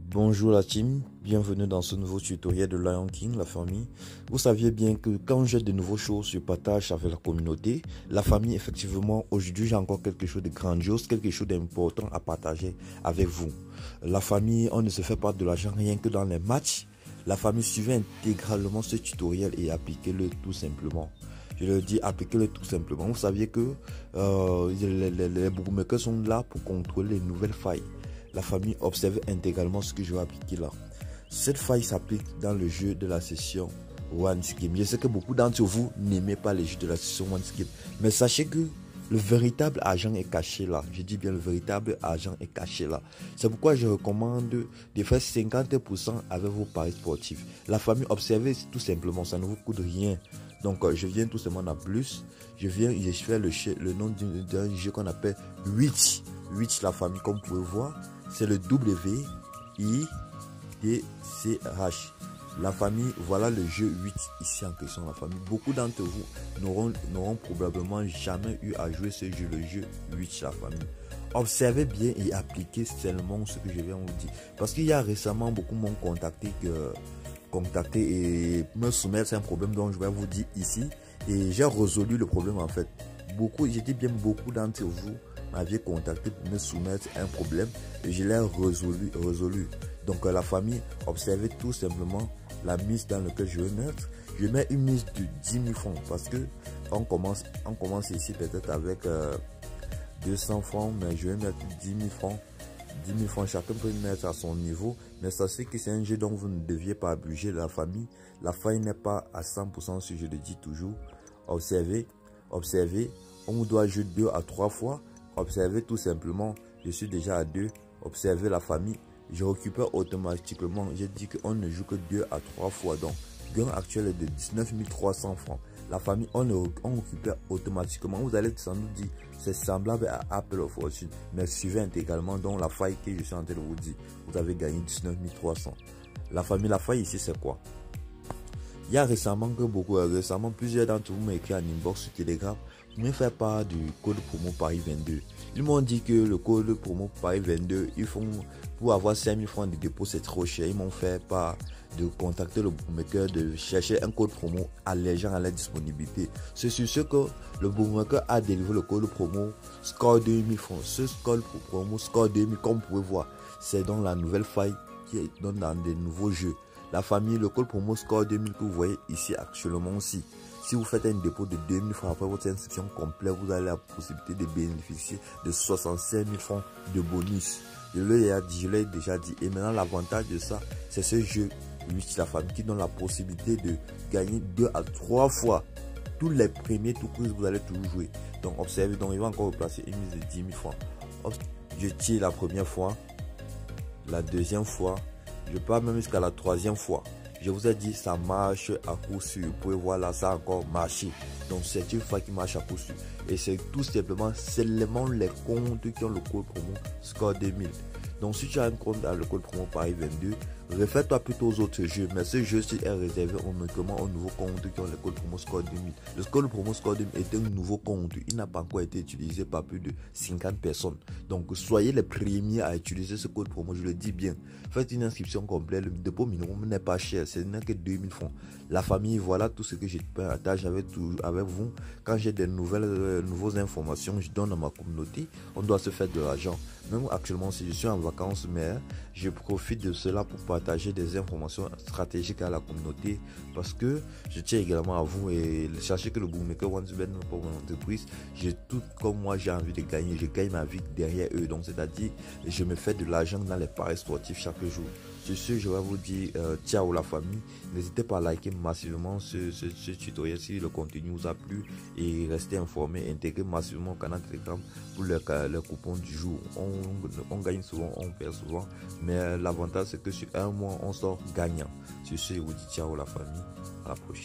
Bonjour la team, bienvenue dans ce nouveau tutoriel de Lion King, la famille. Vous saviez bien que quand j'ai de nouvelles choses, je partage avec la communauté. La famille, effectivement, aujourd'hui j'ai encore quelque chose de grandiose, quelque chose d'important à partager avec vous. La famille, on ne se fait pas de l'argent rien que dans les matchs. La famille, suivez intégralement ce tutoriel et appliquez-le tout simplement. Je le dis, appliquez-le tout simplement. Vous saviez que les bookmakers sont là pour contrôler les nouvelles failles. La famille, observe intégralement ce que je vais appliquer là. Cette faille s'applique dans le jeu de la session One Skip. Je sais que beaucoup d'entre vous n'aimez pas les jeux de la session One Skip. Mais sachez que le véritable argent est caché là. Je dis bien le véritable argent est caché là. C'est pourquoi je recommande de faire 50% avec vos paris sportifs. La famille, observez tout simplement, ça ne vous coûte rien. Donc je viens tout simplement en plus. Je fais le nom d'un jeu qu'on appelle Witch. Witch la famille, comme vous pouvez voir. C'est le WIDCH. La famille, voilà le jeu 8 ici en question, la famille. Beaucoup d'entre vous n'auront probablement jamais eu à jouer ce jeu, le jeu 8, la famille. Observez bien et appliquez seulement ce que je viens vous dire. Parce qu'il y a récemment, beaucoup m'ont contacté et me soumettre un problème dont je vais vous dire ici. Et j'ai résolu le problème en fait. J'ai dit bien beaucoup d'entre vous m'avaient contacté pour me soumettre un problème et je l'ai résolu. Donc la famille, observez tout simplement la mise dans laquelle je vais mettre. Je mets une mise de 10 000 francs parce que on commence ici peut-être avec 200 francs, mais je vais mettre 10 000 francs. 10 000 francs, chacun peut mettre à son niveau, mais sachez que c'est un jeu dont vous ne deviez pas abuser. La famille. La faille n'est pas à 100%, si je le dis toujours. Observez, on doit jouer 2 à 3 fois. Observez tout simplement, je suis déjà à 2. Observez la famille, je récupère automatiquement. J'ai dit qu'on ne joue que 2 à 3 fois. Donc, le gain actuel est de 19 300 francs. La famille, on récupère automatiquement. Vous allez sans doute dire, c'est semblable à Apple of Fortune. Mais suivez intégralement donc la faille que je suis en train de vous dire. Vous avez gagné 19 300. La famille, la faille ici, c'est quoi? Il y a récemment plusieurs d'entre vous m'ont écrit en inbox sur Telegram pour me faire part du code promo Paris 22. Ils m'ont dit que le code promo Paris 22, pour avoir 5 000 francs de dépôt, c'est trop cher. Ils m'ont fait part de contacter le bookmaker, de chercher un code promo allégeant à la disponibilité. C'est sur ce que le bookmaker a délivré le code promo Score 2000 francs. Ce code promo Score 2000, comme vous pouvez voir, c'est dans la nouvelle faille qui est dans des nouveaux jeux. La famille, le code promo Score 2000 que vous voyez ici actuellement aussi. Si vous faites un dépôt de 2000 francs après votre inscription complète, vous avez la possibilité de bénéficier de 65 000 francs de bonus. Je l'ai déjà dit. Et maintenant, l'avantage de ça, c'est ce jeu 8, la famille, qui donne la possibilité de gagner 2 à 3 fois tous les premiers tours que vous allez toujours jouer. Donc, observez, donc il va encore replacer une mise de 10 000 francs. Je tire la première fois, la deuxième fois. Je pars même jusqu'à la troisième fois. Je vous ai dit, ça marche à coup sûr. Vous pouvez voir là, ça a encore marché. Donc, c'est une fois qui marche à coup sûr. Et c'est tout simplement seulement les comptes qui ont le code promo Score 2000. Donc, si tu as un compte dans le code promo Paris 22, réfère-toi plutôt aux autres jeux. Mais ce jeu-ci est réservé uniquement aux nouveaux comptes qui ont le code promo Score 2000. Le code promo Score 2000 est un nouveau compte. Il n'a pas encore été utilisé par plus de 50 personnes. Donc, soyez les premiers à utiliser ce code promo. Je le dis bien. Faites une inscription complète. Le dépôt minimum n'est pas cher. Ce n'est que 2000 francs. La famille, voilà tout ce que je partage avec vous. Quand j'ai des nouvelles informations, je donne à ma communauté. On doit se faire de l'argent. Même actuellement, si je suis en vacances, mais je profite de cela pour partager des informations stratégiques à la communauté parce que je tiens également à vous et sachez que le bookmaker One n'est pas mon entreprise. Tout comme moi, j'ai envie de gagner. Je gagne ma vie derrière eux. Donc, c'est-à-dire, je me fais de l'argent dans les paris sportifs chaque jour. Sur ce, je vais vous dire ciao la famille. N'hésitez pas à liker massivement ce tutoriel si le contenu vous a plu et restez informé, intégrez massivement au canal Telegram pour le coupon du jour. On gagne souvent, on perd souvent, mais l'avantage c'est que sur un mois on sort gagnant. Sur ce, je vous dis ciao la famille, à la prochaine.